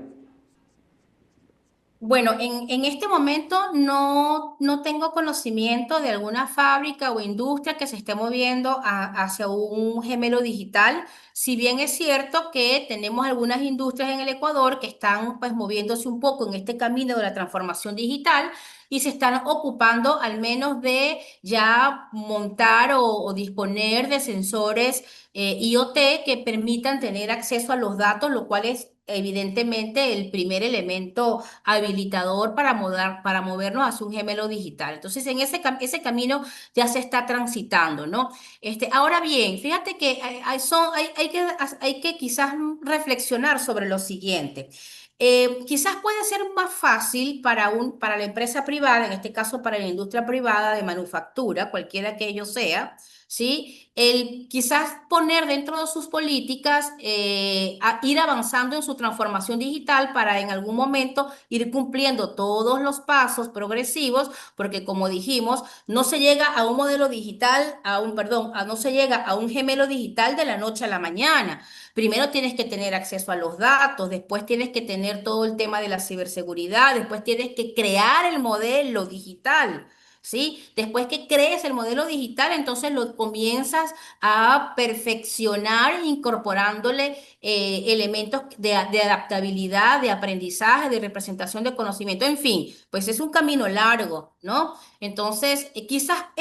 Bueno, en este momento no tengo conocimiento de alguna fábrica o industria que se esté moviendo hacia un gemelo digital. Si bien es cierto que tenemos algunas industrias en el Ecuador que están pues moviéndose un poco en este camino de la transformación digital y se están ocupando al menos de ya montar o disponer de sensores IoT que permitan tener acceso a los datos, lo cual es evidentemente el primer elemento habilitador para movernos hacia un gemelo digital. Entonces, en ese camino ya se está transitando, ¿no? Ahora bien, fíjate que hay que quizás reflexionar sobre lo siguiente. Quizás puede ser más fácil para la empresa privada, en este caso para la industria privada de manufactura, cualquiera que ello sea, ¿sí? El quizás poner dentro de sus políticas, ir avanzando en su transformación digital para en algún momento ir cumpliendo todos los pasos progresivos, porque como dijimos, no se llega a un modelo digital, no se llega a un gemelo digital de la noche a la mañana. Primero tienes que tener acceso a los datos, después tienes que tener todo el tema de la ciberseguridad, después tienes que crear el modelo digital. ¿Sí? Después que crees el modelo digital, entonces lo comienzas a perfeccionar incorporándole elementos de adaptabilidad, de aprendizaje, de representación de conocimiento, en fin, pues es un camino largo, ¿no? Entonces, esa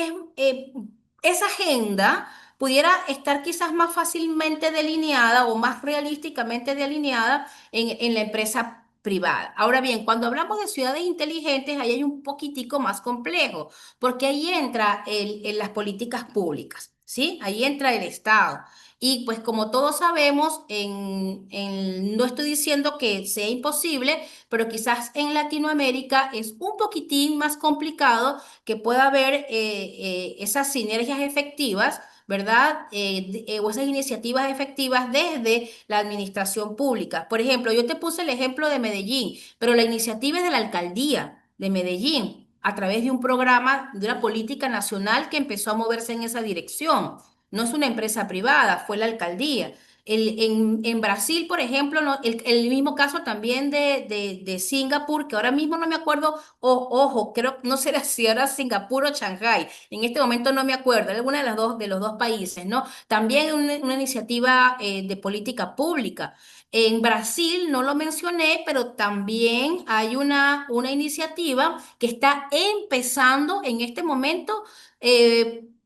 agenda pudiera estar quizás más fácilmente delineada o más realísticamente delineada en la empresa privada. Ahora bien, cuando hablamos de ciudades inteligentes, ahí hay un poquitico más complejo, porque ahí entra en las políticas públicas, ¿sí? Ahí entra el Estado. Y pues como todos sabemos, no estoy diciendo que sea imposible, pero quizás en Latinoamérica es un poquitín más complicado que pueda haber esas sinergias efectivas, ¿verdad? O esas iniciativas efectivas desde la administración pública. Por ejemplo, yo te puse el ejemplo de Medellín, pero la iniciativa es de la alcaldía de Medellín. a través de un programa, de una política nacional que empezó a moverse en esa dirección. No es una empresa privada, fue la alcaldía. En Brasil, por ejemplo, el mismo caso también de Singapur, que ahora mismo no me acuerdo, ojo, creo, no sé si era Singapur o Shanghái, en este momento no me acuerdo, alguna de las dos, de los dos países, ¿no? También una iniciativa de política pública. En Brasil, no lo mencioné, pero también hay una iniciativa que está empezando en este momento.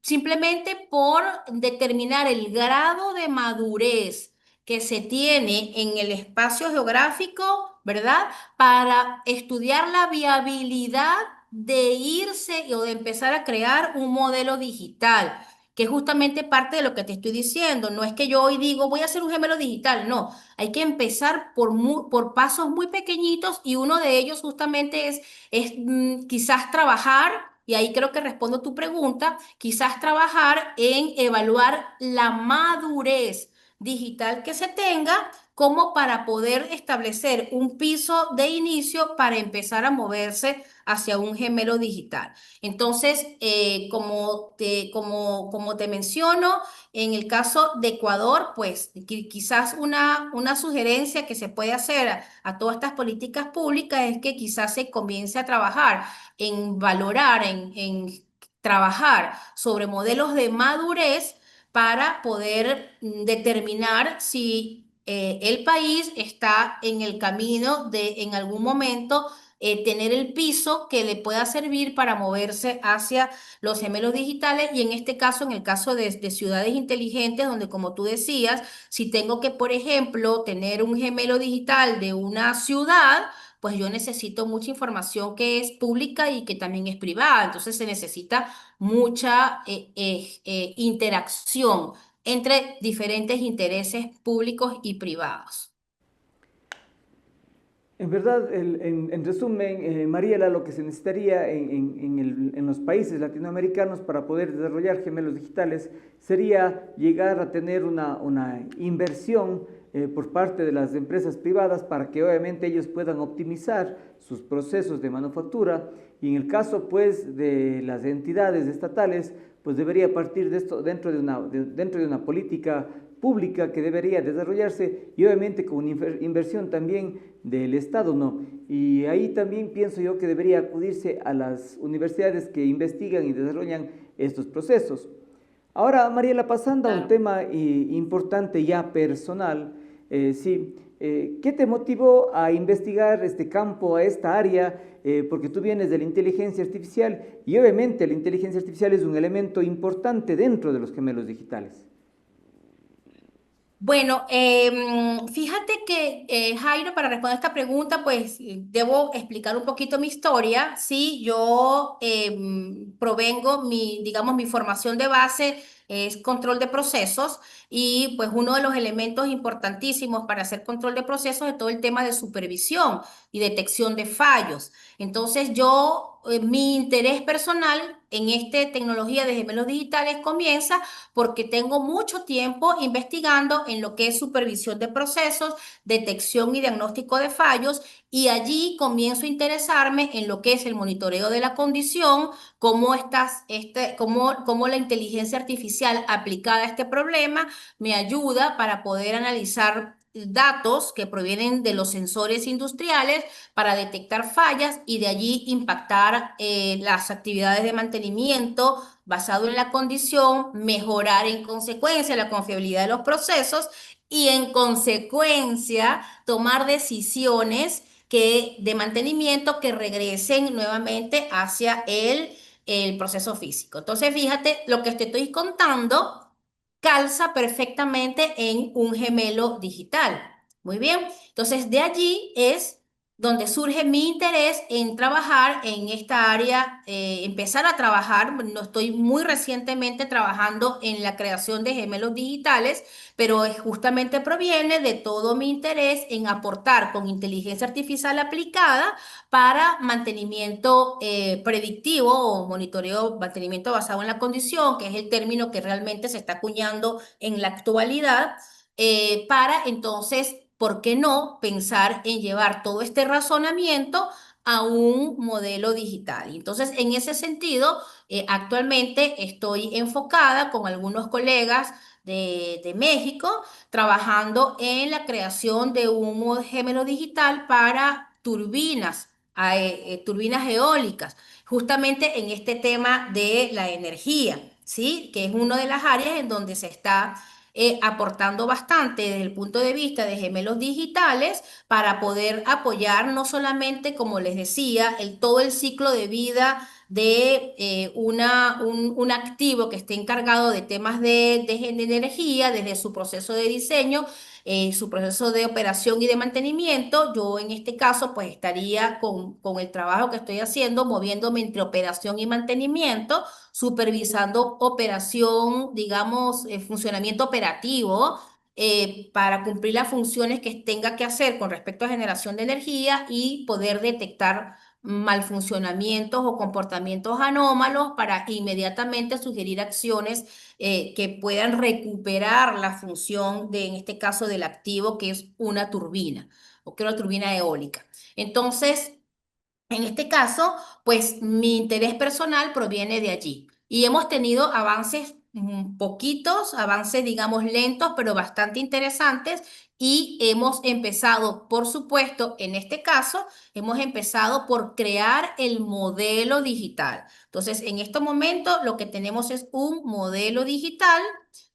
Simplemente por determinar el grado de madurez que se tiene en el espacio geográfico, ¿verdad? Para estudiar la viabilidad de irse o de empezar a crear un modelo digital, que es justamente parte de lo que te estoy diciendo. No es que yo hoy digo, voy a hacer un gemelo digital, no. Hay que empezar por pasos muy pequeñitos y uno de ellos justamente es quizás trabajar. Y ahí creo que respondo tu pregunta, quizás trabajar en evaluar la madurez digital que se tenga como para poder establecer un piso de inicio para empezar a moverse hacia un gemelo digital. Entonces, como te menciono, en el caso de Ecuador, pues quizás una sugerencia que se puede hacer a todas estas políticas públicas es que quizás se comience a trabajar en valorar, en trabajar sobre modelos de madurez para poder determinar si el país está en el camino de en algún momento tener el piso que le pueda servir para moverse hacia los gemelos digitales y en este caso, en el caso de ciudades inteligentes, donde como tú decías, si tengo que, por ejemplo, tener un gemelo digital de una ciudad, pues yo necesito mucha información que es pública y que también es privada. Entonces se necesita mucha interacción entre diferentes intereses públicos y privados. En verdad, en resumen, Mariela, lo que se necesitaría en los países latinoamericanos para poder desarrollar gemelos digitales sería llegar a tener una inversión por parte de las empresas privadas para que obviamente ellos puedan optimizar sus procesos de manufactura y en el caso pues de las entidades estatales pues debería partir de esto dentro de una política pública que debería desarrollarse y obviamente con una inversión también del Estado, ¿no? Y ahí también pienso yo que debería acudirse a las universidades que investigan y desarrollan estos procesos. Ahora, Mariela, pasando a un Claro. tema importante ya personal, sí, ¿qué te motivó a investigar este campo, a esta área? Porque tú vienes de la inteligencia artificial y obviamente la inteligencia artificial es un elemento importante dentro de los gemelos digitales. Bueno, fíjate que, Jairo, para responder esta pregunta, pues debo explicar un poquito mi historia. Sí, yo provengo, digamos, mi formación de base es control de procesos y pues uno de los elementos importantísimos para hacer control de procesos es todo el tema de supervisión y detección de fallos. Entonces mi interés personal en esta tecnología de gemelos digitales comienza porque tengo mucho tiempo investigando en lo que es supervisión de procesos, detección y diagnóstico de fallos, y allí comienzo a interesarme en lo que es el monitoreo de la condición, cómo la inteligencia artificial aplicada a este problema me ayuda para poder analizar datos que provienen de los sensores industriales para detectar fallas y de allí impactar las actividades de mantenimiento basado en la condición, mejorar en consecuencia la confiabilidad de los procesos y en consecuencia tomar decisiones de mantenimiento que regresen nuevamente hacia el proceso físico. Entonces, fíjate, lo que te estoy contando calza perfectamente en un gemelo digital. Muy bien. Entonces, de allí es donde surge mi interés en trabajar en esta área, empezar a trabajar, no estoy muy recientemente trabajando en la creación de gemelos digitales, pero justamente proviene de todo mi interés en aportar con inteligencia artificial aplicada para mantenimiento predictivo o monitoreo, mantenimiento basado en la condición, que es el término que realmente se está acuñando en la actualidad, para entonces, ¿por qué no pensar en llevar todo este razonamiento a un modelo digital. Entonces, en ese sentido, actualmente estoy enfocada con algunos colegas de México trabajando en la creación de un gemelo digital para turbinas, turbinas eólicas, justamente en este tema de la energía, ¿sí? Que es una de las áreas en donde se está aportando bastante desde el punto de vista de gemelos digitales para poder apoyar no solamente, como les decía, todo el ciclo de vida de un activo que esté encargado de temas de energía, desde su proceso de diseño, su proceso de operación y de mantenimiento. Yo en este caso pues estaría con el trabajo que estoy haciendo, moviéndome entre operación y mantenimiento, supervisando operación, digamos, funcionamiento operativo para cumplir las funciones que tenga que hacer con respecto a generación de energía y poder detectar malfuncionamientos o comportamientos anómalos para inmediatamente sugerir acciones que puedan recuperar la función de, en este caso, del activo que es una turbina o que es una turbina eólica. Entonces, en este caso, pues mi interés personal proviene de allí. Y hemos tenido avances poquitos, avances digamos lentos, pero bastante interesantes. Y hemos empezado, por supuesto, en este caso, hemos empezado por crear el modelo digital. Entonces, en este momento lo que tenemos es un modelo digital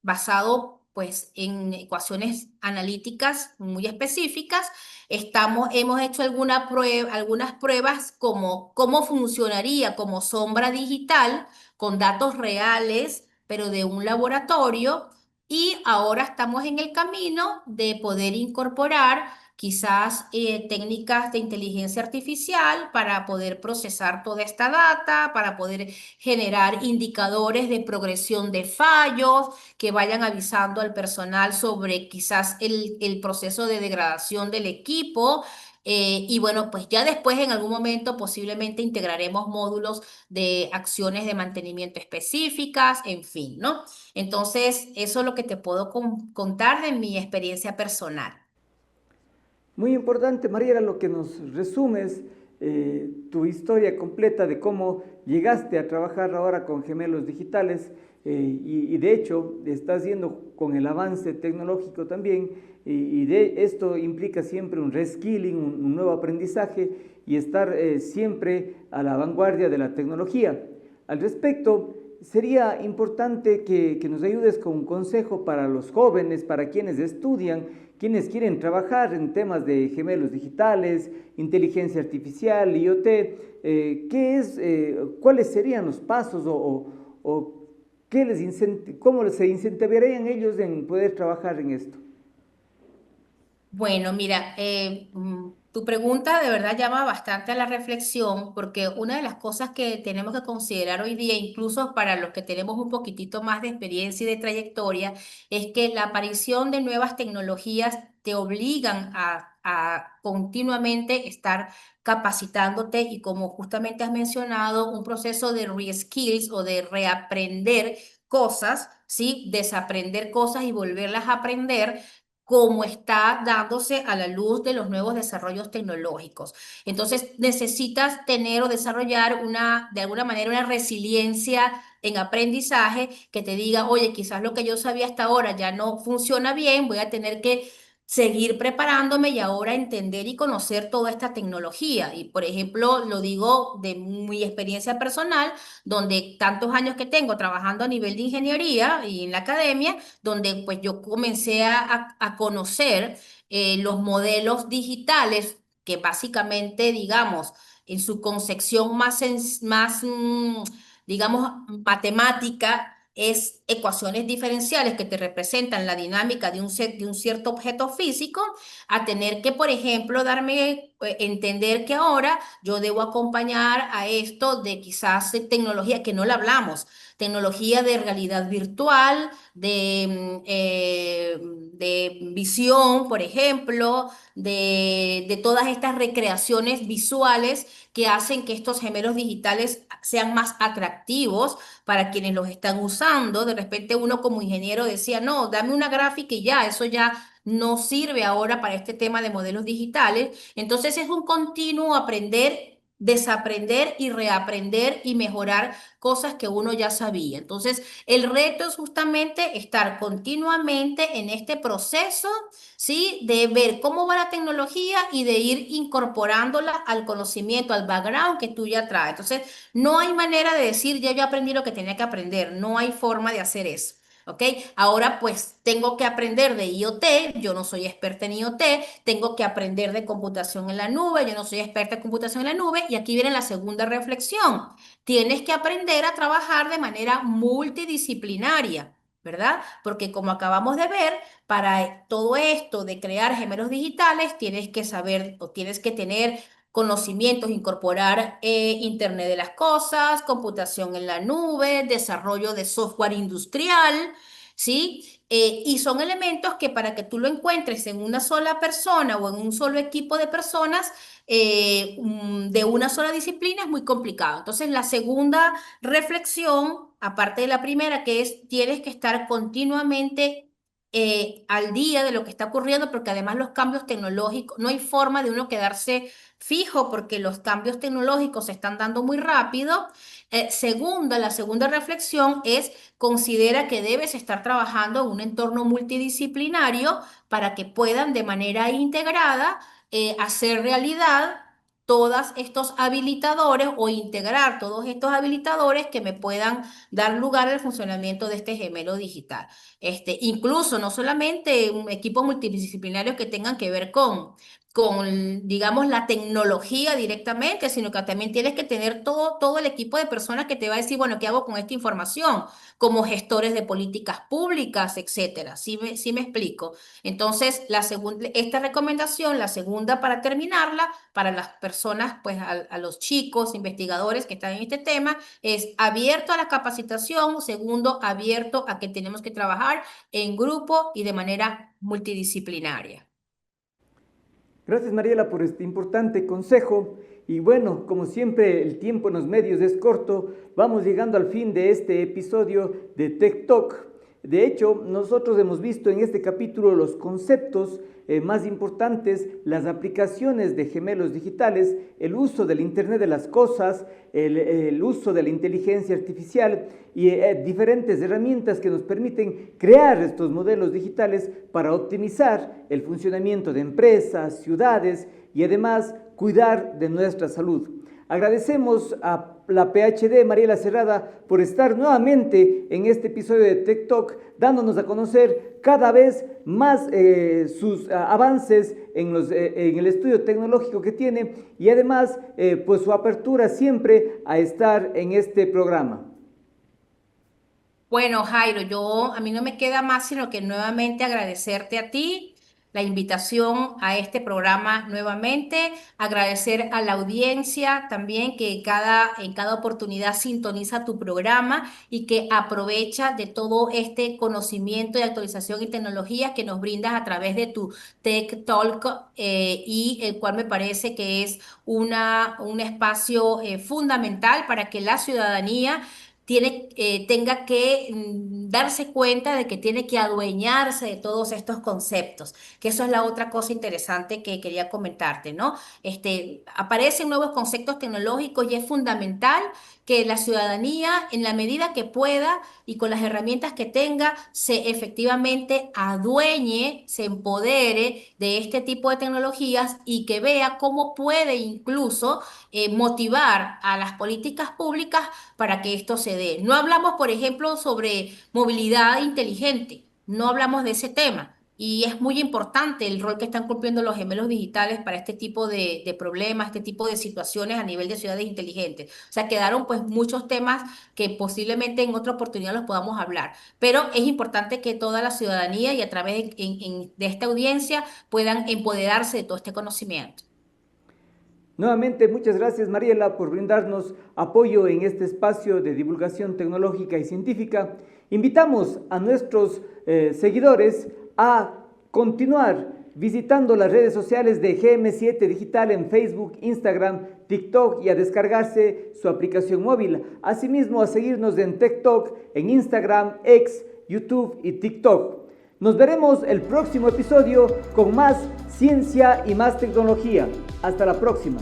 basado pues en ecuaciones analíticas muy específicas. Hemos hecho algunas pruebas como cómo funcionaría como sombra digital con datos reales, pero de un laboratorio. Y ahora estamos en el camino de poder incorporar quizás técnicas de inteligencia artificial para poder procesar toda esta data, para poder generar indicadores de progresión de fallos que vayan avisando al personal sobre quizás el proceso de degradación del equipo. Y bueno, pues ya después en algún momento posiblemente integraremos módulos de acciones de mantenimiento específicas, en fin, ¿no? Entonces, eso es lo que te puedo contar de mi experiencia personal. Muy importante, Mariela, lo que nos resumes, tu historia completa de cómo llegaste a trabajar ahora con gemelos digitales y de hecho estás yendo con el avance tecnológico también y de esto implica siempre un reskilling, un nuevo aprendizaje y estar siempre a la vanguardia de la tecnología. Al respecto, sería importante que nos ayudes con un consejo para los jóvenes, para quienes estudian, quienes quieren trabajar en temas de gemelos digitales, inteligencia artificial, IoT. ¿Cuáles serían los pasos o cómo se incentivarían ellos en poder trabajar en esto? Bueno, mira, tu pregunta de verdad llama bastante a la reflexión porque una de las cosas que tenemos que considerar hoy día, incluso para los que tenemos un poquitito más de experiencia y de trayectoria, es que la aparición de nuevas tecnologías te obligan a continuamente estar capacitándote y como justamente has mencionado, un proceso de reskills o de reaprender cosas, ¿sí? Desaprender cosas y volverlas a aprender como está dándose a la luz de los nuevos desarrollos tecnológicos. Entonces, necesitas tener o desarrollar de alguna manera, una resiliencia en aprendizaje que te diga, oye, quizás lo que yo sabía hasta ahora ya no funciona bien, voy a tener que seguir preparándome y ahora entender y conocer toda esta tecnología. Y, por ejemplo, lo digo de mi experiencia personal, donde tantos años que tengo trabajando a nivel de ingeniería y en la academia, donde pues yo comencé a conocer los modelos digitales que básicamente, digamos, en su concepción digamos, matemática, es ecuaciones diferenciales que te representan la dinámica de un cierto objeto físico, a tener que, por ejemplo, entender que ahora yo debo acompañar a esto de quizás tecnología que no la hablamos, tecnología de realidad virtual, de visión, por ejemplo, de todas estas recreaciones visuales que hacen que estos gemelos digitales sean más atractivos para quienes los están usando. De repente uno como ingeniero decía, no, dame una gráfica y ya, eso ya no sirve ahora para este tema de modelos digitales. Entonces es un continuo aprender desaprender y reaprender y mejorar cosas que uno ya sabía. Entonces, el reto es justamente estar continuamente en este proceso, ¿sí? De ver cómo va la tecnología y de ir incorporándola al conocimiento, al background que tú ya traes. Entonces, no hay manera de decir, ya yo aprendí lo que tenía que aprender. No hay forma de hacer eso. ¿Ok? Ahora pues tengo que aprender de IoT, yo no soy experta en IoT, tengo que aprender de computación en la nube, yo no soy experta en computación en la nube, y aquí viene la segunda reflexión. Tienes que aprender a trabajar de manera multidisciplinaria, ¿verdad? Porque como acabamos de ver, para todo esto de crear gemelos digitales, tienes que saber o tienes que tener conocimientos, incorporar Internet de las cosas, computación en la nube, desarrollo de software industrial, ¿sí? Y son elementos que para que tú lo encuentres en una sola persona o en un solo equipo de personas de una sola disciplina es muy complicado. Entonces, la segunda reflexión, aparte de la primera, que es tienes que estar continuamente al día de lo que está ocurriendo, porque además los cambios tecnológicos, no hay forma de uno quedarse fijo porque los cambios tecnológicos se están dando muy rápido. La segunda reflexión es considera que debes estar trabajando en un entorno multidisciplinario para que puedan de manera integrada hacer realidad todos estos habilitadores o integrar todos estos habilitadores que me puedan dar lugar al funcionamiento de este gemelo digital. Incluso no solamente un equipo multidisciplinario que tengan que ver digamos, la tecnología directamente, sino que también tienes que tener todo el equipo de personas que te va a decir, bueno, ¿qué hago con esta información? Como gestores de políticas públicas, etcétera. ¿Sí me explico? Entonces, esta recomendación, la segunda para terminarla, para las personas, pues a los chicos, investigadores que están en este tema, es abierto a la capacitación. Segundo, abierto a que tenemos que trabajar en grupo y de manera multidisciplinaria. Gracias, Mariela, por este importante consejo. Y bueno, como siempre, el tiempo en los medios es corto. Vamos llegando al fin de este episodio de Tech Talk. De hecho, nosotros hemos visto en este capítulo los conceptos más importantes, las aplicaciones de gemelos digitales, el uso del Internet de las cosas, el uso de la inteligencia artificial y diferentes herramientas que nos permiten crear estos modelos digitales para optimizar el funcionamiento de empresas, ciudades y además cuidar de nuestra salud. Agradecemos a la PhD Mariela Cerrada por estar nuevamente en este episodio de Tech Talk, dándonos a conocer cada vez más sus avances en el estudio tecnológico que tiene y además pues su apertura siempre a estar en este programa. Bueno, Jairo, a mí no me queda más sino que nuevamente agradecerte a ti la invitación a este programa nuevamente, agradecer a la audiencia también que en cada oportunidad sintoniza tu programa y que aprovecha de todo este conocimiento y actualización y tecnología que nos brindas a través de tu Tech Talk y el cual me parece que es un espacio fundamental para que la ciudadanía tenga que darse cuenta de que tiene que adueñarse de todos estos conceptos, que eso es la otra cosa interesante que quería comentarte, ¿no? Aparecen nuevos conceptos tecnológicos y es fundamental que la ciudadanía, en la medida que pueda y con las herramientas que tenga, se efectivamente adueñe, se empodere de este tipo de tecnologías y que vea cómo puede incluso motivar a las políticas públicas para que esto se dé. No hablamos, por ejemplo, sobre movilidad inteligente, no hablamos de ese tema. Y es muy importante el rol que están cumpliendo los gemelos digitales para este tipo de problemas, este tipo de situaciones a nivel de ciudades inteligentes. O sea, quedaron pues muchos temas que posiblemente en otra oportunidad los podamos hablar. Pero es importante que toda la ciudadanía y a través de esta audiencia puedan empoderarse de todo este conocimiento. Nuevamente, muchas gracias Mariela por brindarnos apoyo en este espacio de divulgación tecnológica y científica. Invitamos a nuestros seguidores a continuar visitando las redes sociales de GM7 Digital en Facebook, Instagram, TikTok y a descargarse su aplicación móvil. Asimismo, a seguirnos en TikTok, en Instagram, X, YouTube y TikTok. Nos veremos el próximo episodio con más ciencia y más tecnología. Hasta la próxima.